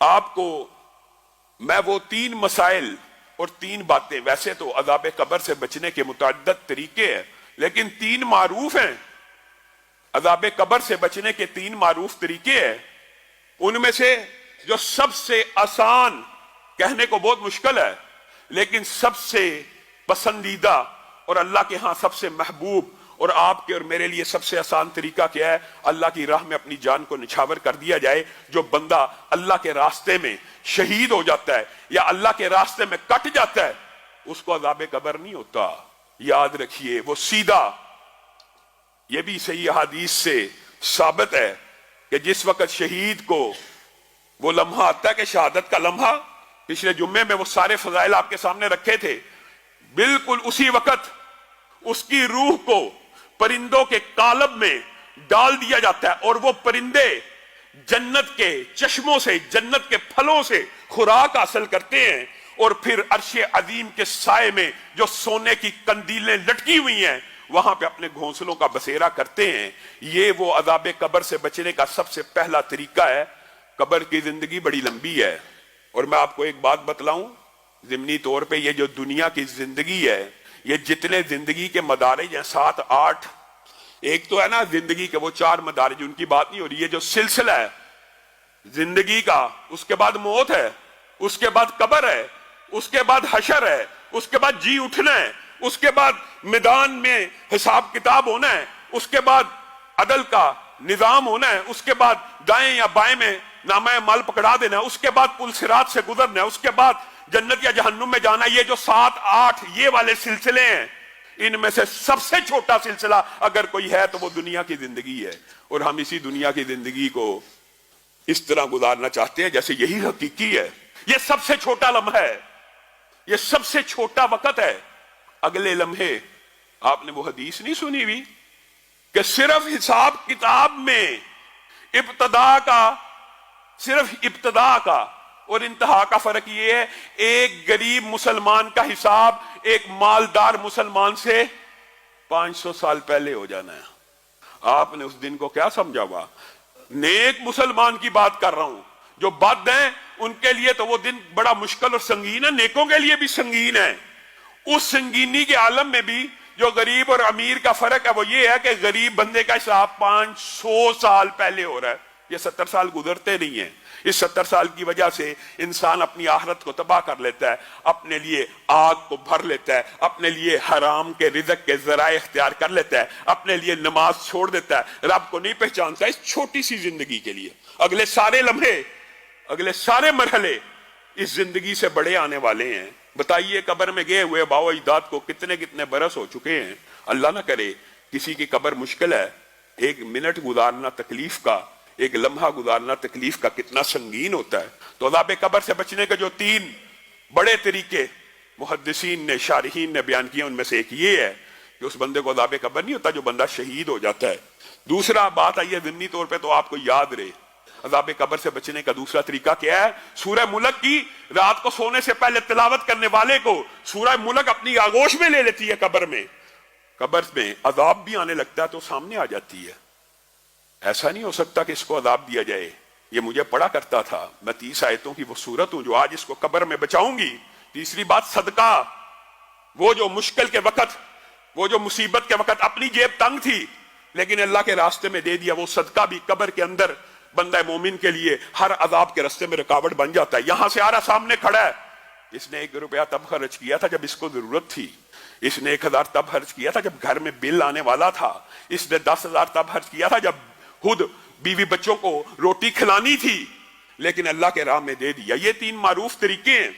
آپ کو میں وہ 3 مسائل اور 3 باتیں، ویسے تو عذاب قبر سے بچنے کے متعدد طریقے ہیں لیکن 3 معروف ہیں، عذاب قبر سے بچنے کے 3 معروف طریقے ہیں۔ ان میں سے جو سب سے آسان، کہنے کو بہت مشکل ہے لیکن سب سے پسندیدہ اور اللہ کے ہاں سب سے محبوب اور آپ کے اور میرے لیے سب سے آسان طریقہ کیا ہے؟ اللہ کی راہ میں اپنی جان کو نچھاور کر دیا جائے۔ جو بندہ اللہ کے راستے میں شہید ہو جاتا ہے یا اللہ کے راستے میں کٹ جاتا ہے اس کو عذاب قبر نہیں ہوتا، یاد رکھیے۔ وہ سیدھا، یہ بھی صحیح حدیث سے ثابت ہے کہ جس وقت شہید کو وہ لمحہ آتا ہے کہ شہادت کا لمحہ، پچھلے جمعے میں وہ سارے فضائل آپ کے سامنے رکھے تھے، بالکل اسی وقت اس کی روح کو پرندوں کے قالب میں ڈال دیا جاتا ہے اور وہ پرندے جنت کے چشموں سے، جنت کے پھلوں سے خوراک حاصل کرتے ہیں اور پھر عرش عظیم کے سائے میں جو سونے کی قندیلیں لٹکی ہوئی ہیں وہاں پہ اپنے گھونسلوں کا بسیرا کرتے ہیں۔ یہ وہ عذاب قبر سے بچنے کا سب سے پہلا طریقہ ہے۔ قبر کی زندگی بڑی لمبی ہے اور میں آپ کو ایک بات بتلاؤں، ضمنی طور پہ یہ جو دنیا کی زندگی ہے، یہ جتنے زندگی کے مدارج ہیں 7 8، ایک تو ہے نا زندگی کے وہ 4 مدارج، ان کی بات نہیں ہو رہی، یہ جو سلسلہ ہے زندگی کا، اس کے بعد موت ہے، اس کے بعد قبر ہے، اس کے بعد حشر ہے، اس کے بعد جی اٹھنا ہے، اس کے بعد میدان میں حساب کتاب ہونا ہے، اس کے بعد عدل کا نظام ہونا ہے، اس کے بعد دائیں یا بائیں میں نامہ مال پکڑا دینا ہے، اس کے بعد پل صراط سے گزرنا ہے، اس کے بعد جنت یا جہنم میں جانا ہے۔ یہ جو 7 8 یہ والے سلسلے ہیں، ان میں سے سب سے چھوٹا سلسلہ اگر کوئی ہے تو وہ دنیا کی زندگی ہے، اور ہم اسی دنیا کی زندگی کو اس طرح گزارنا چاہتے ہیں جیسے یہی حقیقی ہے۔ یہ سب سے چھوٹا لمحہ ہے، یہ سب سے چھوٹا وقت ہے۔ اگلے لمحے آپ نے وہ حدیث نہیں سنی ہوئی کہ صرف حساب کتاب میں ابتدا کا، صرف ابتدا کا اور انتہا کا فرق یہ ہے، ایک غریب مسلمان کا حساب ایک مالدار مسلمان سے 500 سال پہلے ہو جانا ہے۔ آپ نے اس دن کو کیا سمجھا ہوا؟ نیک مسلمان کی بات کر رہا ہوں، جو بد ہیں ان کے لیے تو وہ دن بڑا مشکل اور سنگین ہے، نیکوں کے لیے بھی سنگین ہے۔ اس سنگینی کے عالم میں بھی جو غریب اور امیر کا فرق ہے وہ یہ ہے کہ غریب بندے کا حساب 500 سال پہلے ہو رہا ہے، یہ 70 سال گزرتے نہیں ہیں۔ اس 70 سال کی وجہ سے انسان اپنی آخرت کو تباہ کر لیتا ہے، اپنے لیے آگ کو بھر لیتا ہے، اپنے لیے حرام کے رزق کے ذرائع اختیار کر لیتا ہے، اپنے لیے نماز چھوڑ دیتا ہے، رب کو نہیں پہچانتا اس چھوٹی سی زندگی کے لیے۔ اگلے سارے لمحے، اگلے سارے مرحلے اس زندگی سے بڑے آنے والے ہیں۔ بتائیے قبر میں گئے ہوئے باو اجداد کو کتنے کتنے برس ہو چکے ہیں۔ اللہ نہ کرے کسی کی قبر مشکل ہے، 1 منٹ گزارنا تکلیف کا، 1 لمحہ گزارنا تکلیف کا کتنا سنگین ہوتا ہے۔ تو عذاب قبر سے بچنے کے جو 3 بڑے طریقے محدثین نے، شارحین نے بیان کیے، ان میں سے ایک یہ ہے کہ اس بندے کو عذاب قبر نہیں ہوتا جو بندہ شہید ہو جاتا ہے۔ دوسرا بات آئیے ضمنی طور پہ تو آپ کو یاد رہے، عذاب قبر سے بچنے کا دوسرا طریقہ کیا ہے؟ سورہ ملک کی رات کو سونے سے پہلے تلاوت کرنے والے کو سورہ ملک اپنی آغوش میں لے لیتی ہے۔ قبر میں عذاب بھی آنے لگتا ہے تو سامنے آ جاتی ہے۔ ایسا نہیں ہو سکتا کہ اس کو عذاب دیا جائے، یہ مجھے پڑھا کرتا تھا، میں 30 آیتوں کی وہ صورت ہوں جو آج اس کو قبر میں بچاؤں گی۔ تیسری بات صدقہ، وہ جو مشکل کے وقت، وہ جو مصیبت کے وقت اپنی جیب تنگ تھی لیکن اللہ کے راستے میں دے دیا، وہ صدقہ بھی قبر کے اندر بندہ مومن کے لیے ہر عذاب کے راستے میں رکاوٹ بن جاتا ہے۔ یہاں سے آ رہا سامنے کھڑا ہے، اس نے 1 روپیہ تب خرچ کیا تھا جب اس کو ضرورت تھی، اس نے 1000 تب خرچ کیا تھا جب گھر میں بل آنے والا تھا، اس نے 10,000 تب خرچ کیا تھا جب خود بیوی بچوں کو روٹی کھلانی تھی، لیکن اللہ کے راہ میں دے دیا۔ یہ 3 معروف طریقے ہیں۔